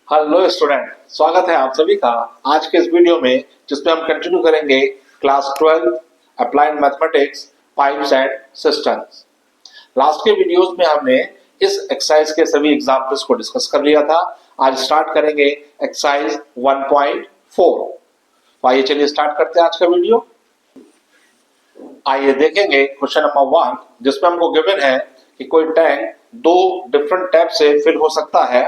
Hello student, स्वागत है आप सभी का आज के इस वीडियो में, जिसमें हम कंटिन्यू करेंगे class 12 applied mathematics pipes and systems. Last के वीडियोस में हमने इस एक्सरसाइज के सभी एग्जांपल्स को डिस्कस कर लिया था। आज स्टार्ट करेंगे एक्सरसाइज 1.4। आइए चलिए स्टार्ट करते हैं आज का वीडियो। आइए देखेंगे क्वेश्चन नंबर 1, जिसमें हमको गिवन है कि कोई टैंक दो डिफरेंट टैप से फिल हो सकता है।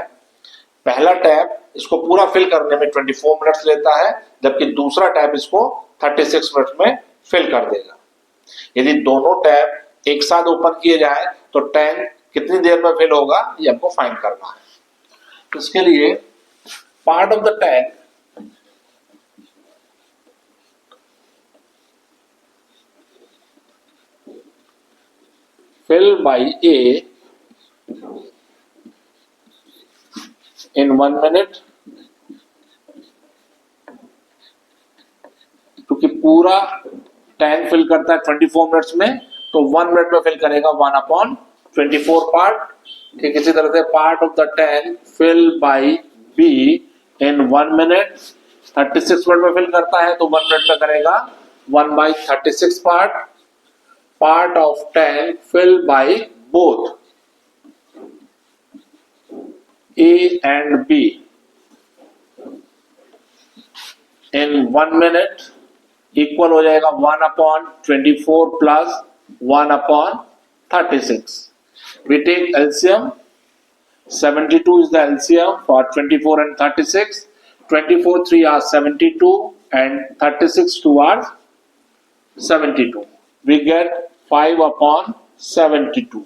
पहला टैप इसको पूरा फिल करने में 24 मिनट्स लेता है, जबकि दूसरा टैप इसको 36 मिनट्स में फिल कर देगा। यदि दोनों टैप एक साथ ओपन किए जाए तो टैंक कितनी देर में फिल होगा, ये हमको फाइंड करना है। तो इसके लिए part of the tank fill by A in 1 minute, क्योंकि पूरा टैंक फिल करता है 24 मिनट्स में, तो 1 मिनट में फिल करेगा 1/24 पार्ट। ठीक इसी तरह से part of the tank fill by B in 1 minute, 36 minute में फिल करता है तो 1 मिनट में करेगा 1/36 part. Part of tank fill by both A and B in 1 minute equal हो जाएगा 1/24 plus 1/36। We take LCM. 72 is the LCM for 24 and 36. 24 3 are 72 and 36 2 are 72. We get 5/72.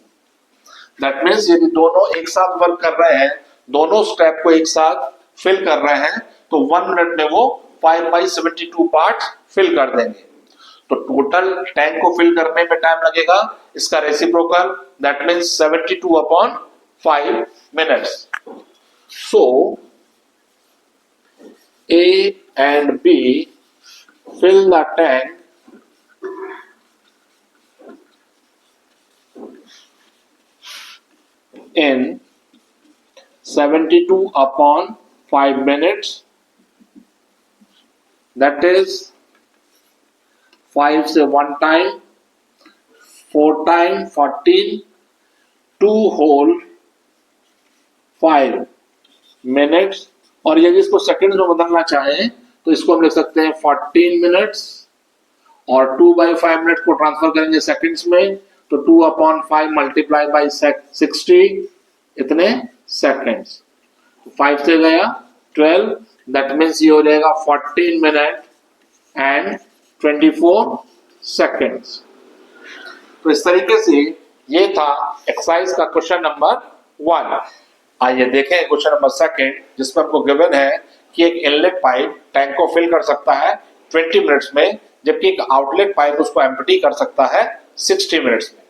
That means यदि दोनों एक साथ वर्क कर रहे हैं, दोनों स्टेप को एक साथ फिल कर रहे हैं, तो 1 मिनट में वो 5/72 पार्ट फिल कर देंगे। तो टोटल टैंक को फिल करने में टाइम लगेगा, इसका reciprocal, that means 72/5 minutes. So A and B fill the tank in 72/5 minutes, that is 5 से 1 time, 4 time 14, 2 whole 5 minutes। और यदि इसको सेकंड्स में बदलना चाहें तो इसको हम लिख सकते हैं 14 मिनट्स, और 2/5 मिनट को ट्रांसफर करेंगे सेकंड्स में, तो 2/5 मल्टीप्लाई बाई 60, इतने सेकंड्स। 5 से गया 12, दैट मीन्स ये हो जाएगा 14 मिनट एंड 24 सेकंड्स। तो इस तरीके से ये था एक्सरसाइज का क्वेश्चन नंबर 1। आइए देखें क्वेश्चन नंबर 2, जिसमें हमको गिवन है कि एक इनलेट पाइप टैंक को फिल कर सकता है 20 मिनट्स में, जबकि एक आउटलेट पाइप उसको एम्प्टी कर सकता है 60 मिनट्स में।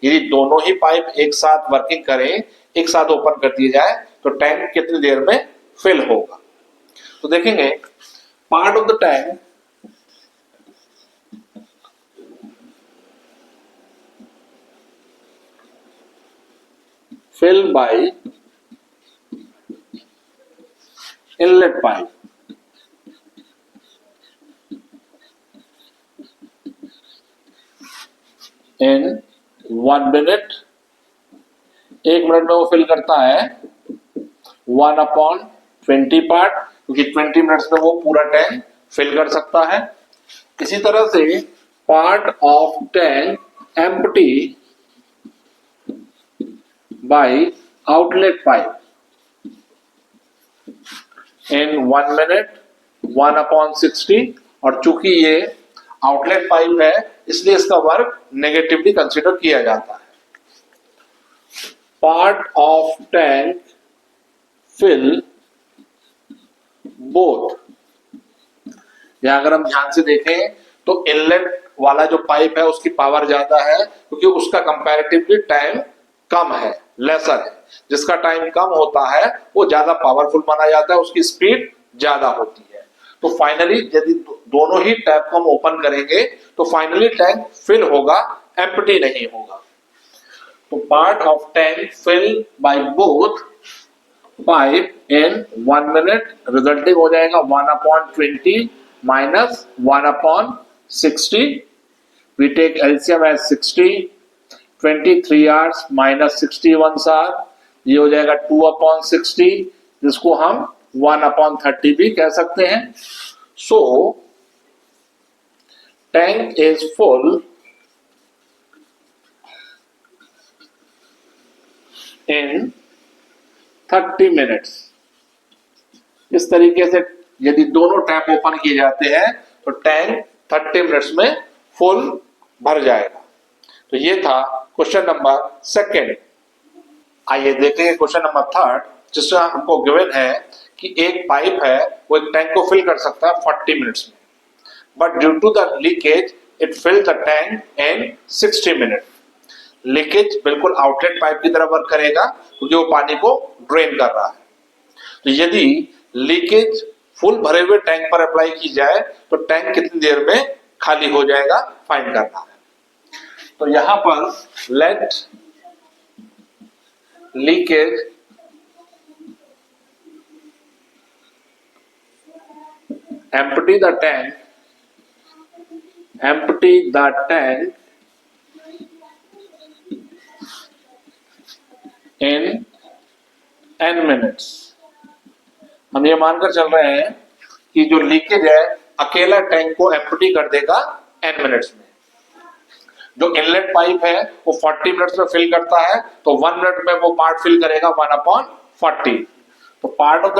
यदि दोनों ही पाइप एक साथ वर्किंग करें, एक साथ ओपन कर दिए जाए, तो टैंक कितनी देर में फिल होगा। तो देखेंगे part of the tank fill by inlet pipe in 1 minute। 1 minute में वो फिल करता है 1/20 पार्ट, क्योंकि 20 मिनट्स में वो पूरा टैंक फिल कर सकता है। इसी तरह से part of tank empty by outlet pipe in 1 minute 1/60, और चूंकि ये आउटलेट पाइप है इसलिए इसका वर्क नेगेटिवली कंसीडर किया जाता है। Part of tank fill both, यहां अगर हम ध्यान से देखें तो इनलेट वाला जो पाइप है उसकी पावर ज्यादा है, क्योंकि उसका कंपैरेटिवली टाइम कम है, लेसर है। जिसका टाइम कम होता है वो ज्यादा पावरफुल माना जाता है, उसकी स्पीड ज्यादा होती है। तो फाइनली यदि दोनों ही टैप को हम ओपन करेंगे तो फाइनली टैंक फिल होगा, एम्प्टी नहीं होगा। तो part of tank fill by both 5 in 1 minute, resulting हो जाएगा 1/20 minus 1/60. We take LCM as 60. 23 hours minus 61 hour, ये हो जाएगा 2/60, जिसको हम 1/30 भी कह सकते हैं. So tank is full in 30 minutes. इस तरीके से यदि दोनों टैप ओपन किए जाते हैं तो टैंक 30 मिनट्स में फुल भर जाएगा. तो ये था क्वेश्चन नंबर सेकेंड. आइए देखेंगे क्वेश्चन नंबर थर्ड, जिसमें हमको गिवन है कि एक पाइप है वो एक टैंक को फिल कर सकता है 40 मिनट्स में, but due to the leakage it fill the tank in 60 minute. Leakage बिल्कुल आउटलेट पाइप की तरह वर्क करेगा क्योंकि वो पानी को ड्रेन कर रहा है. तो यदि लीकेज फुल भरे हुए टैंक पर अप्लाई की जाए तो टैंक कितनी देर में खाली हो जाएगा फाइंड करना है. तो यहां पर let leakage empty the tank in n minutes. हम ये मानकर चल रहे हैं कि जो लीकेज है अकेला टैंक को एम्प्टी कर देगा n मिनट्स में. जो इनलेट पाइप है वो 40 मिनट्स में फिल करता है, तो 1 मिनट में वो पार्ट फिल करेगा 1/40. तो part of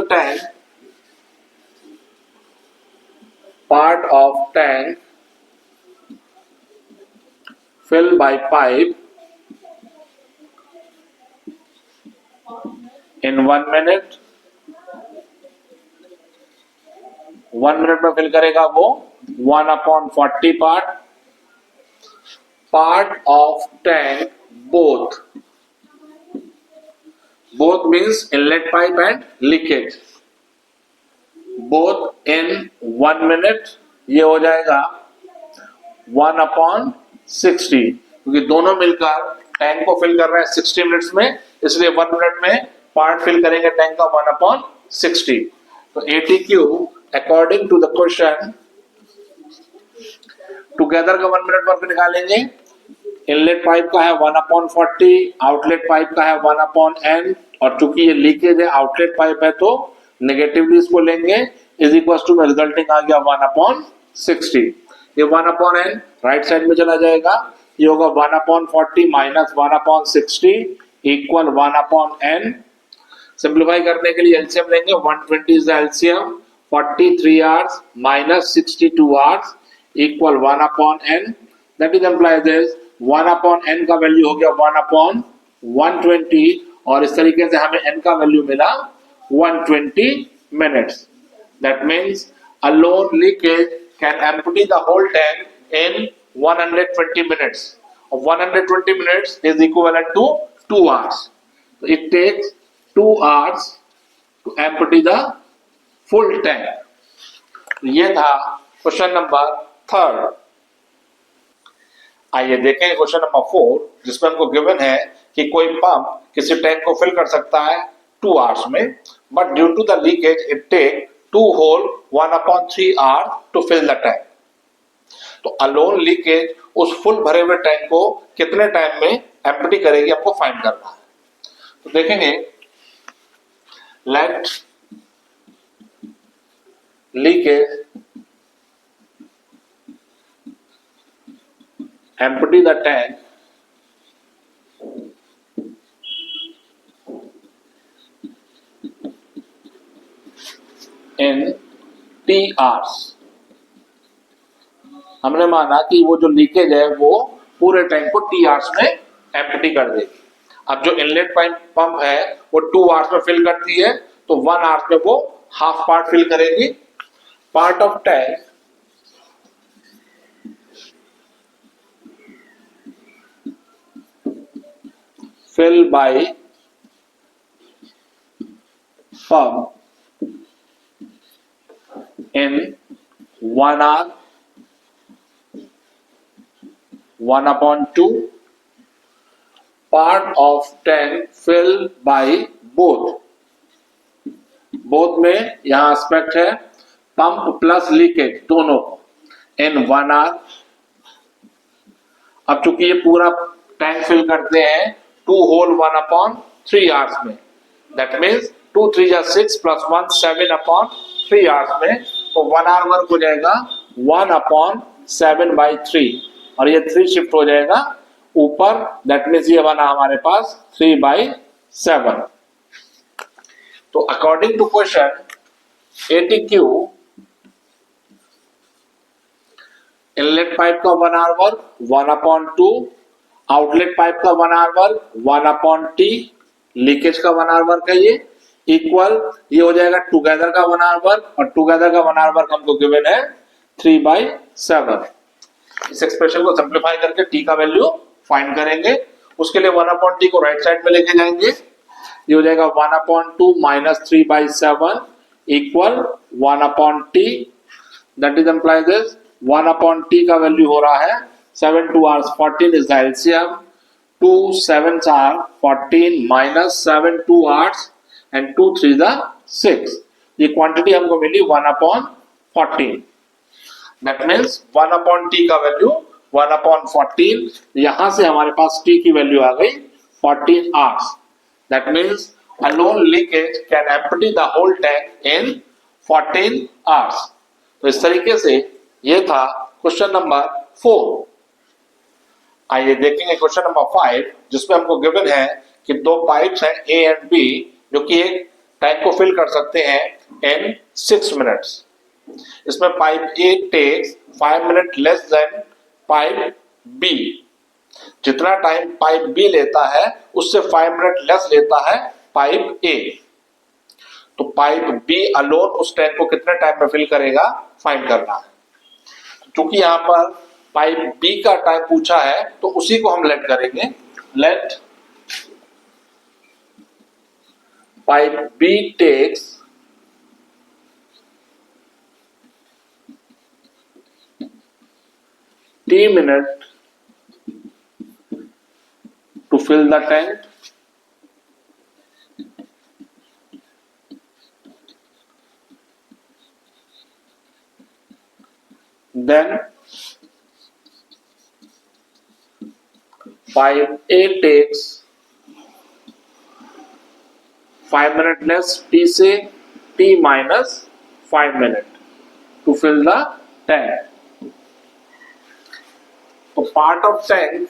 tank fill by pipe in 1 minute. 1 minute में फिल करेगा वो 1/40 part of tank both means inlet pipe and leakage, both in 1 minute. ये हो जाएगा 1/60 क्योंकि दोनों मिलकर टैंक को फिल कर रहे हैं 60 मिनट्स में, इसलिए 1 मिनट में पार्ट फिल करेंगे टैंक का 1/60. तो ATQ according to the question together का 1 मिनट वर्क निकालेंगे. इनलेट पाइप का है 1/40, आउटलेट पाइप का है 1/n, और चूंकि ये लीकेज है आउटलेट पाइप है तो नेगेटिवली इसको लेंगे, इज इक्वल टू में रिजल्टिंग आ गया 1/60. ये 1/n राइट साइड में चला जाएगा, ये होगा 1/40 माइनस 1/60 इक्वल 1/n. सिंप्लीफाई करने के लिए एलसीएम लेंगे. 120 is the LCM. 43 hours minus 62 hours equal 1/n. That is implies this 1/n का वैल्यू हो गया 1/120, और इस तरीके से हमें n का वैल्यू मिला 120 minutes. That means a lone leakage can empty the whole tank in 120 minutes. 120 minutes is equivalent to 2 hours. So it takes 2 hours to empty the full tank. ये था क्वेश्चन नंबर थर्ड. आइए देखें question number 4, जिसमें हमको given है कि कोई pump किसी टैंक को फिल कर सकता है 2 आवर्स में, but due to the leakage it take 2 whole 1/3 hour to fill the tank. तो अलोन लीकेज उस फुल भरे हुए टैंक को कितने टाइम में एम्प्टी करेगी हमको फाइंड करना है. तो देखेंगे let leakage empty the tank in T hours. हमने माना कि वो जो लीकेज है वो पूरे टैंक को T hours में एम्प्टी कर देगी. अब जो इनलेट पंप है वो 2 hours में फिल करती है, तो 1 hour में वो हाफ पार्ट फिल करेगी. Part of tank fill by pump in 1 hour 1/2 part of tank filled by both both में यहाँ एस्पेक्ट है पंप प्लस लीकेज दोनों को इन 1 आवर। अब चूंकि ये पूरा टैंक फिल करते हैं 2 होल 1/3 आवर्स में, दैट मीन्स 2 3 जा 6 प्लस 1 7/3 आवर्स में, तो 1 आवर वर्क हो जाएगा 1/7/3 और ये 3 शिफ्ट हो जाएगा ऊपर, दैट मीन्स ये बना हमारे पास 3/7। तो according to question ATQ inlet pipe का 1 आवर वर्क 1/2, आउटलेट पाइप का 1 आवर वर्क 1/T, लीकेज का 1 आवर वर्क है ये इक्वल, ये हो जाएगा टुगेदर का 1 आवर वर्क और टुगेदर का 1 आवर वर्क हमको गिवन है 3/7। इस एक्सप्रेशन को सिंप्लीफाई करके टी का वैल्यू फाइंड करेंगे। उसके लिए 1/T को राइट साइड में लेके जाएंगे, ये हो जाएगा 1/2 minus 3/7 equal 1/T, that is implies this 1/T का वैल्यू हो रहा है 7 2 hours 14 is the LCM, 2 7s are 14 minus 7 2 hours and 2 3 the 6, ये क्वांटिटी हमको मिली 1/14, दैट मीन्स 1/T का वैल्यू 1/14, यहां से हमारे पास T की वैल्यू आ गई 14 hours, that means alone leakage can empty the whole tank in 14 hours। तो इस तरीके से ये था क्वेश्चन नंबर 4। आइए देखेंगे क्वेश्चन नंबर 5, जिसमें हमको गिवन है कि दो पाइप्स हैं A एंड B जो कि एक टैंक को फिल कर सकते हैं इन 6 मिनट्स। इसमें pipe A takes 5 minute less than pipe B, जितना टाइम पाइप B लेता है उससे 5 मिनट लेस लेता है पाइप A। तो पाइप B अलोन उस टैंक को कितने टाइम में फिल करेगा फाइंड करना है। क्योंकि यहाँ पर पाइप B का टाइम पूछा है तो उसी को हम लेट करेंगे, let pipe B takes T minute to fill the tank, then pipe A takes 5 minute less T से T minus 5 minute to fill the tank। तो part of tank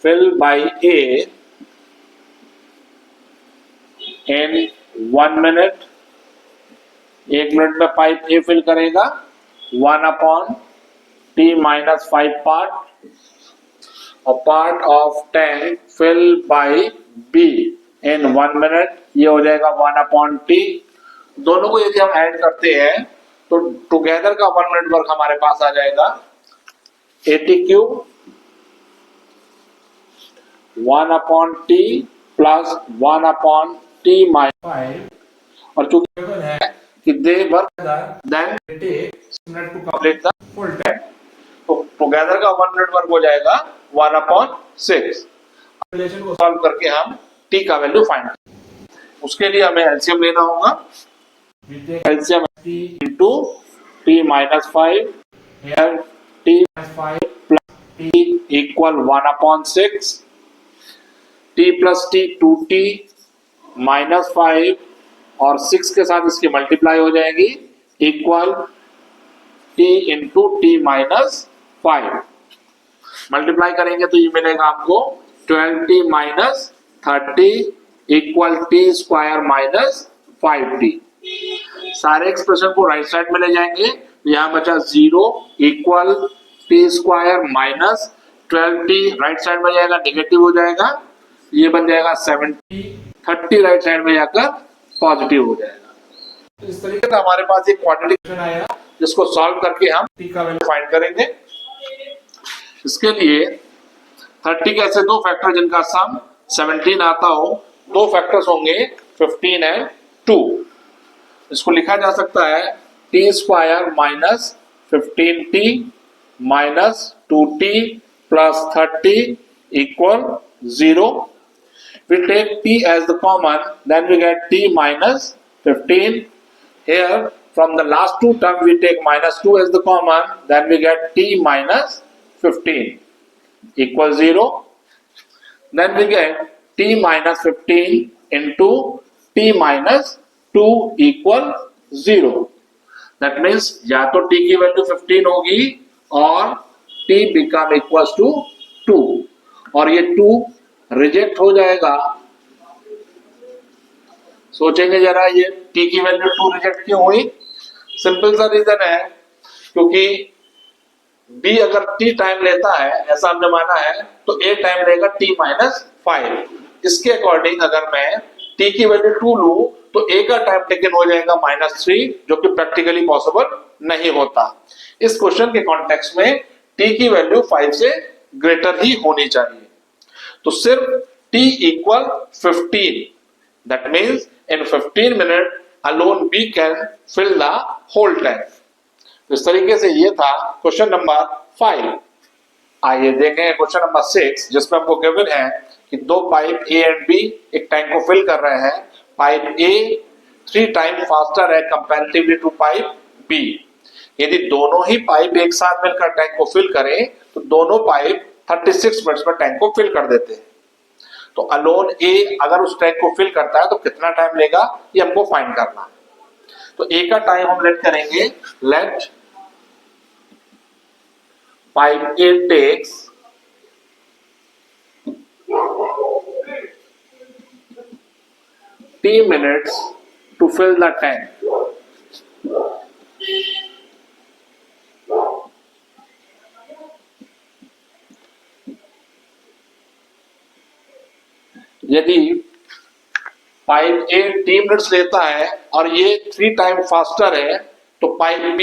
filled by A in 1 minute, 1 minute में pipe A fill करेगा 1/T minus 5 part, और part of tank fill by B in 1 minute, ये हो जाएगा 1/T। दोनों को यदि हम ऐड करते हैं तो टुगेदर का 1 मिनट वर्क हमारे पास आ जाएगा ATQ 1/T plus 1/T minus 5, और चूंकि है कि they work then takes minute to complete the full tank, तो टुगेदर का 1 मिनट वर्क हो जाएगा 1/6। रिलेशन को सॉल्व करके हम T का वैल्यू फाइंड करेंगे। उसके लिए हमें एलसीएम लेना होगा, LCM T into T minus 5, here T minus 5 plus T equal 1/6, T plus T 2T minus 5 और 6 के साथ इसकी मल्टीप्लाई हो जाएगी equal T into T minus 5, multiply करेंगे तो ये मिलेगा आपको 12T minus 30 equal T square minus 5T। सारे एक्सप्रेशन को राइट साइड में ले जाएंगे, यहां बचा 0 equal T square minus 12T, right side में जाएगा नेगेटिव हो जाएगा, ये बन जाएगा 70, 30 राइट साइड में जाकर पॉजिटिव हो जाएगा। तो इस तरीके से हमारे पास एक क्वाड्रेटिक इक्वेशन आया जिसको सॉल्व करके हम T का वैल्यू फाइंड करेंगे। इसके लिए 30 के ऐसे दो फैक्टर जिनका सम 17 आता हो, दो फैक्टर्स होंगे 15 एंड 2। इसको लिखा जा सकता है T square minus 15T minus 2T plus 30 equal 0. We take t as the common, then we get t minus 15. Here from the last two terms we take minus 2 as the common, then we get t minus 15 equal 0. Then we get t minus 15 into t minus 2 equal 0. That means या तो t की value 15 होगी और t become equal to 2, और ये 2 reject हो जाएगा. सोचेंगे जरा, ये t की वैल्यू 2 रिजेक्ट क्यों हुई? सिंपल सा रीजन है, क्योंकि b अगर t टाइम लेता है, ऐसा हमने माना है, तो a टाइम लेगा t माइनस 5. इसके अकॉर्डिंग अगर मैं t की वैल्यू 2 लूं तो a का टाइम टेकन हो जाएगा -3, जो कि प्रैक्टिकली पॉसिबल नहीं होता. इस क्वेश्चन के कॉन्टेक्स्ट में t की वैल्यू 5 से ग्रेटर ही होनी चाहिए. तो सिर्फ t equal 15, that means in 15 minute alone b can fill the whole tank. तो इस तरीके से ये था क्वेश्चन नंबर 5. आइए देखें क्वेश्चन नंबर 6, जिसमें हमको गिवन है कि दो पाइप A एंड B एक टैंक को फिल कर रहे हैं. पाइप A 3 टाइम फास्टर है कंपैरेटिवली टू पाइप B. यदि दोनों ही पाइप एक साथ मिलकर टैंक को फिल करें तो दोनों पाइप 36 मिनट्स में टैंक को फिल कर देते हैं. तो अलोन A अगर उस टैंक को फिल करता है तो कितना टाइम लेगा, ये हमको फाइंड करना है. तो A का टाइम हम लेट करेंगे, let pipe A takes t minutes to fill the tank. यदि पाइप A 3 मिनट्स लेता है और ये 3 टाइम फास्टर है, तो पाइप B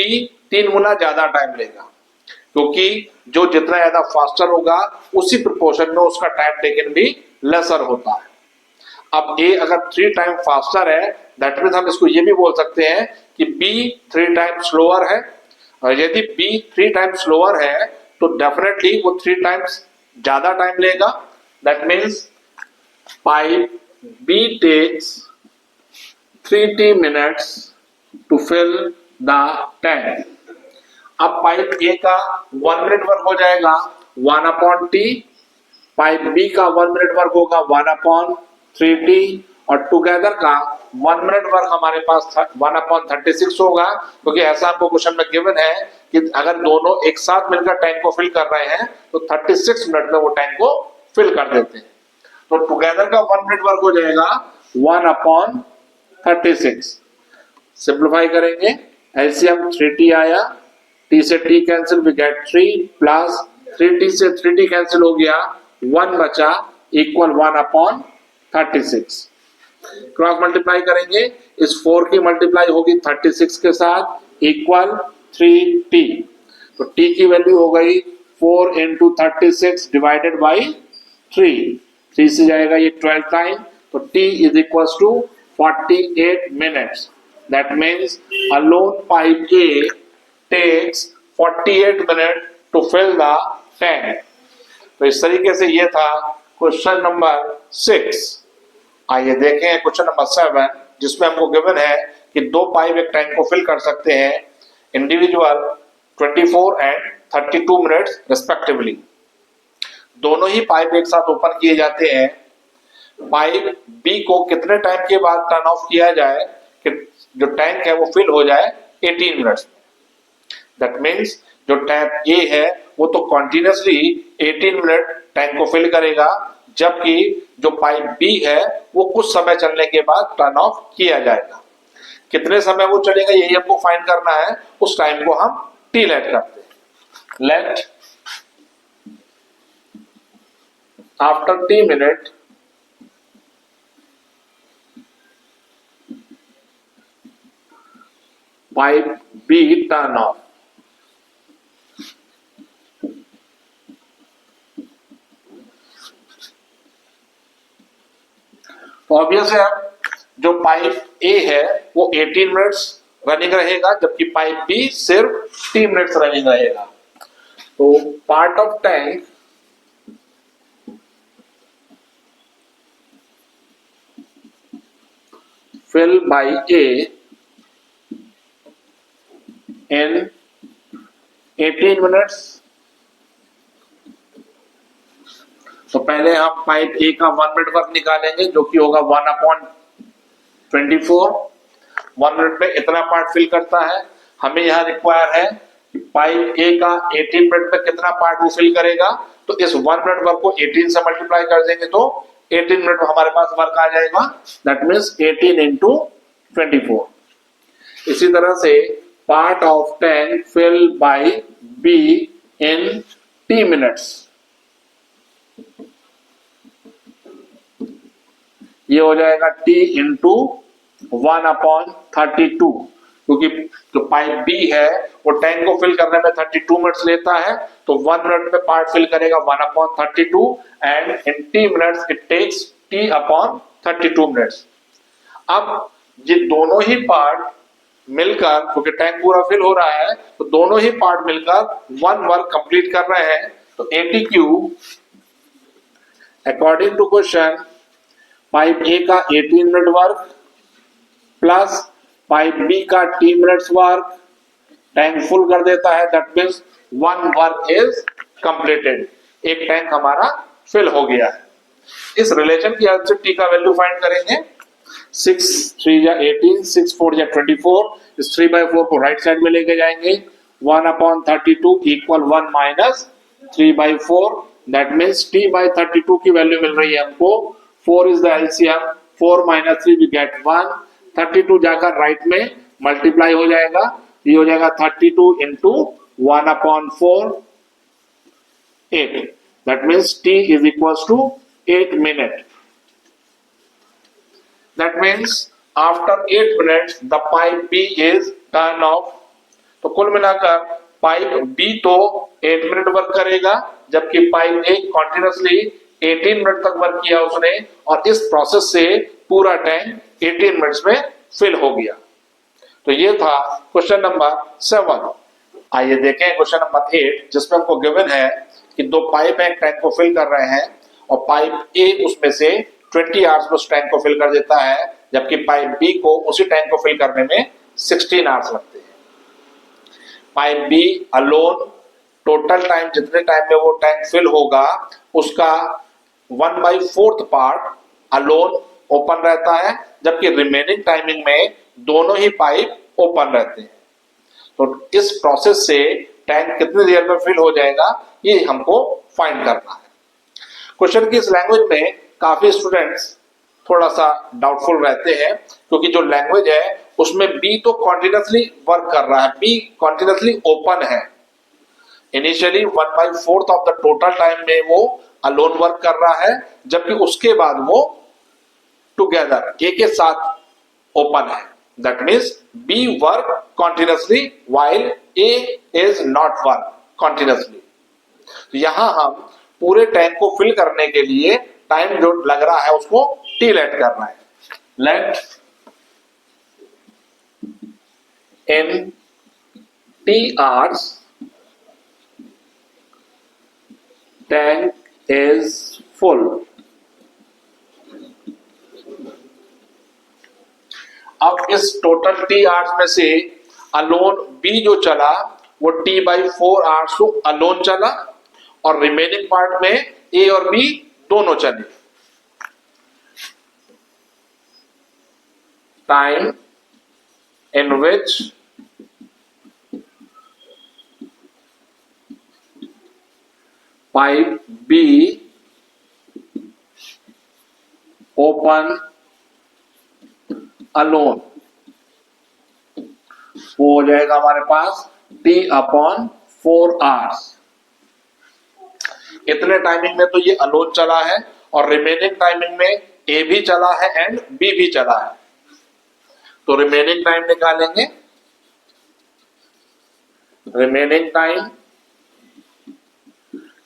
3 गुना ज्यादा टाइम लेगा, क्योंकि जो जितना ज्यादा फास्टर होगा उसी प्रोपोर्शन में उसका टाइम टेकन भी लेसर होता है. अब A अगर 3 टाइम फास्टर है, दैट मीन्स हम इसको ये भी बोल सकते हैं कि B 3 टाइम स्लोअर है. और यदि B 3 टाइम स्लोअर है तो डेफिनेटली वो 3 टाइम्स ज्यादा टाइम लेगा. That means pipe B takes 3t minutes to fill the tank. अब पाइप A का 1 मिनट वर्क हो जाएगा 1/t, पाइप B का 1 मिनट वर्क होगा 1/3t, और टुगेदर का 1 मिनट वर्क हमारे पास 1/36 होगा, क्योंकि ऐसा आपको क्वेश्चन में गिवन है कि अगर दोनों एक साथ मिलकर टैंक को फिल कर रहे हैं तो 36 मिनट में वो टैंक को फिल कर देते हैं. तो टुगेदर का 1 मिनट वर्क हो जाएगा 1/36. सिंप्लीफाई करेंगे, एलसीएम 3t आया, t से t cancel, we get 3 plus 3t से 3t कैंसिल हो गया, 1 बचा इक्वल 1/36. क्रॉस मल्टीप्लाई करेंगे, इस 4 की मल्टीप्लाई होगी 36 के साथ इक्वल 3t. तो t की वैल्यू हो गई 4 into 36 डिवाइडेड बाई 3. 3 से जाएगा ये 12 टाइम, तो t is equals to 48 minutes. That means alone pipe A takes 48 minutes to fill the tank. तो इस तरीके से ये था क्वेश्चन नंबर 6. आइए देखें क्वेश्चन नंबर 7, जिसमें हमको गिवन है कि दो पाइप एक टैंक को फिल कर सकते हैं इंडिविजुअल 24 एंड 32 मिनट्स रिस्पेक्टिवली. दोनों ही पाइप एक साथ ओपन किए जाते हैं. पाइप B को कितने टाइम के बाद टर्न ऑफ किया जाए कि जो टैंक है वो फिल हो जाए 18 मिनट्स में. दैट मीन्स जो टैंक A है वो तो कॉन्टिन्यूसली 18 मिनट टैंक को फिल करेगा, जबकि जो पाइप B है वो कुछ समय चलने के बाद टर्न ऑफ किया जाएगा. कितने समय वो चलेगा यही हमको फाइंड करना है. उस टाइम को हम T लेट करते हैं. Let after t minute pipe B turn off. तो ऑब्वियस है जो पाइप A है वो 18 मिनट्स रनिंग रहेगा, जबकि पाइप B सिर्फ 3 मिनट्स रनिंग रहेगा. तो part of tank fill by A in 18 minutes। तो पहले हम पाइप ए का 1 मिनट वर्क निकालेंगे जो कि होगा 1/24। 1 मिनट में इतना पार्ट फिल करता है। हमें यहाँ रिक्वायर है कि पाइप ए का 18 मिनट में कितना पार्ट वो फिल करेगा। तो इस 1 मिनट वर्क को 18 से मल्टीप्लाई कर देंगे तो 18 मिनट में हमारे पास वर्क आ जाएगा। That means 18 into 24। इसी तरह से part of tank fill by B in T minutes, ये हो जाएगा T इंटू 1/32, क्योंकि जो पाइप बी है वो टैंक को फिल करने में 32 मिनट्स लेता है। तो 1 मिनट में पार्ट फिल करेगा 1/32 and in T minutes it takes T/32 minutes. अब ये दोनों ही पार्ट मिलकर, क्योंकि टैंक पूरा फिल हो रहा है, तो दोनों ही पार्ट मिलकर 1 वर्क कंप्लीट कर रहे हैं। तो ATQ according to question pipe A का 18 minute work plus pipe B का T minutes work tank full कर देता है। That means 1 work is completed, एक टैंक हमारा फिल हो गया है। इस रिलेशन की हेल्प से T का वैल्यू फाइंड करेंगे। 6 3 या 18, 6 4 या 24। इस 3/4 को राइट साइड में लेके जाएंगे। 1/32 equal 1 minus 3/4। That means T/32 की वैल्यू मिल रही है हमको। 4 is the LCM, 4 minus 3 we get 1। 32 जाकर राइट में मल्टीप्लाई हो जाएगा, ये हो जाएगा 32 into 1/4 8। That means T is equal to 8 minute. That means after 8 minutes the pipe B is turned off। तो कुल मिलाकर पाइप B तो 8 मिनट वर्क करेगा, जबकि पाइप A कंटिन्यूअसली 18 मिनट तक वर्क किया उसने, और इस प्रोसेस से पूरा टैंक 18 मिनट्स में फिल हो गया। तो ये था क्वेश्चन नंबर 7। आइए देखें क्वेश्चन नंबर 8, जिसमें हमको गिवन है कि दो पाइप एक टैंक को फिल कर रहे हैं और पाइप A उसमें से 20 आवर्स में उस टैंक को फिल कर देता है, जबकि पाइप बी को उसी टैंक को फिल करने में 16 आवर्स लगते हैं। Pipe B alone total time, जितने टाइम में वो टैंक फिल होगा उसका 1/4 पार्ट अलोन ओपन रहता है, जबकि रिमेनिंग टाइमिंग में दोनों ही पाइप ओपन रहते हैं। तो इस प्रोसेस से टैंक कितनी देर में फिल हो जाएगा ये हमको फाइंड करना है। क्वेश्चन की इस लैंग्वेज में काफी स्टूडेंट्स थोड़ा सा डाउटफुल रहते हैं, क्योंकि जो लैंग्वेज है उसमें बी तो कॉन्टिन्यूसली वर्क कर रहा है, बी कॉन्टिन्यूसली ओपन है। Initially 1/4 of the total time में वो अलोन वर्क कर रहा है, जबकि उसके बाद वो टुगेदर ए के साथ ओपन है। That means B work continuously while A is not work continuously. यहां हम पूरे टैंक को फिल करने के लिए टाइम जो लग रहा है उसको टी लेट करना है। Let in T hours tank is full. अब इस टोटल टी आवर्स में से अलोन बी जो चला वो T/4 आवर्स तो अलोन चला, और रिमेनिंग पार्ट में ए और बी दोनों चले। Time in which pipe be open alone, वो हो जाएगा हमारे पास T/4 आवर्स। इतने टाइमिंग में तो ये अलोन चला है, और रिमेनिंग टाइमिंग में ए भी चला है एंड बी भी चला है। तो रिमेनिंग टाइम निकालेंगे। Remaining time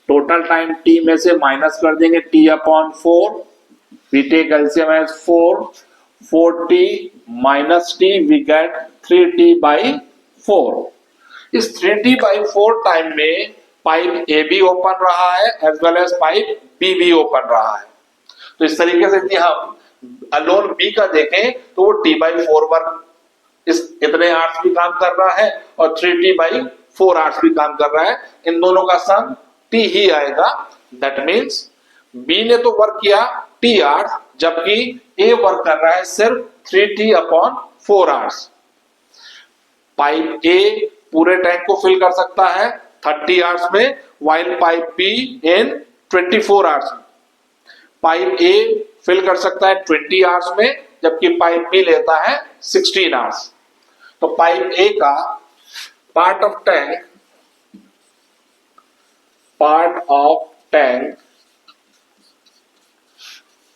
total time T में से माइनस कर देंगे T/4। We take LCM as 4। 4t minus T we get 3t/4। इस 3t/4 टाइम में पाइप ए भी ओपन रहा है as well as pipe B भी ओपन रहा है। तो इस तरीके से यदि हम अलोन बी का देखें तो वो T/4 वर्क इस इतने आवर्स भी काम कर रहा है और 3T/4 आवर्स भी काम कर रहा है, इन दोनों का सम T ही आएगा। दैट मीन्स बी ने तो वर्क किया T आवर्स, जबकि ए वर्क कर रहा है सिर्फ 3T/4 आवर्स। पाइप ए पूरे टैंक को फिल कर सकता है 30 आवर्स में, while pipe be in 24 hours में। पाइप ए फिल कर सकता है 20 आवर्स में, जबकि पाइप बी लेता है 16 आवर्स। तो पाइप ए का part of tank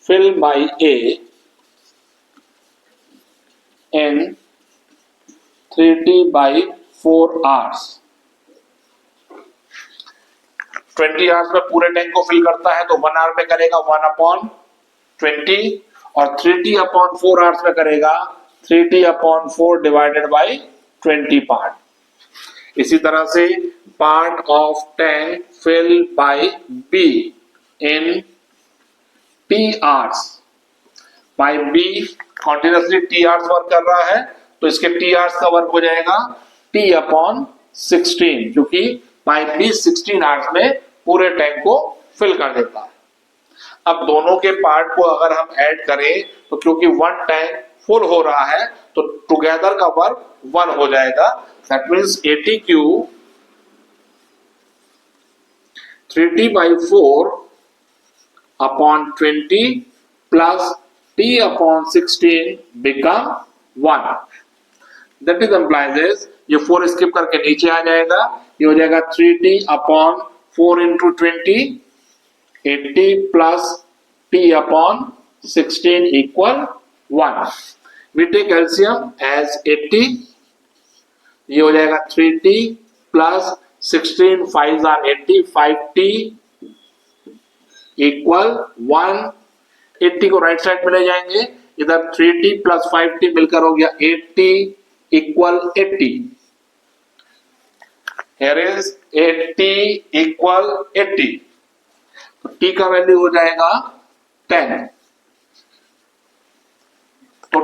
fill by A in 3T/4 hours। 20 hours में पूरे टैंक को फिल करता है तो 1 आवर में करेगा 1/20, और 3T/4 आवर्स में करेगा 3T/4 डिवाइडेड बाई 20 पार्ट। इसी तरह से part of tank fill by B in T hours. Pipe B continuously T hours work कर रहा है, तो इसके T आवर्स का वर्क हो जाएगा T/16, क्योंकि पाइप बी 16 आवर्स में पूरे टैंक को फिल कर देता है। अब दोनों के पार्ट को अगर हम ऐड करें तो क्योंकि वन टैंक फुल हो रहा है तो टुगेदर का वर्क 1 हो जाएगा। That means 80Q 3T/4 upon 20 plus T/16 become 1। That is implies is ये 4 स्किप करके नीचे आ जाएगा, ये हो जाएगा 3T/4 into 20, 80 plus T/16 equal 1। We take LCM as 80, ये हो जाएगा 3T plus 16, 5 are 80, 5T equal 1। 80 को राइट साइड में ले जाएंगे, इधर 3T plus 5T मिलकर हो गया 8T equal 80। Here is 8T equal 80, तो T का वैल्यू हो जाएगा 10। तो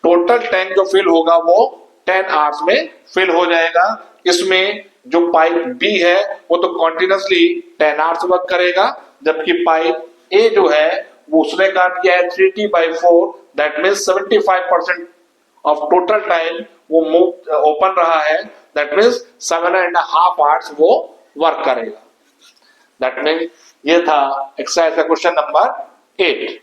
टोटल टैंक जो फिल होगा वो 10 आवर्स में फिल हो जाएगा। इसमें जो पाइप बी है वो तो कॉन्टिन्यूसली 10 आवर्स वर्क करेगा, जबकि पाइप ए जो है वो उसने काम किया है 3T/4, that means 75% of total time वो ओपन रहा है, दैट मीन्स 7.5 आवर्स वो वर्क करेगा। दैट मीन्स ये था एक्सरसाइज का क्वेश्चन नंबर 8।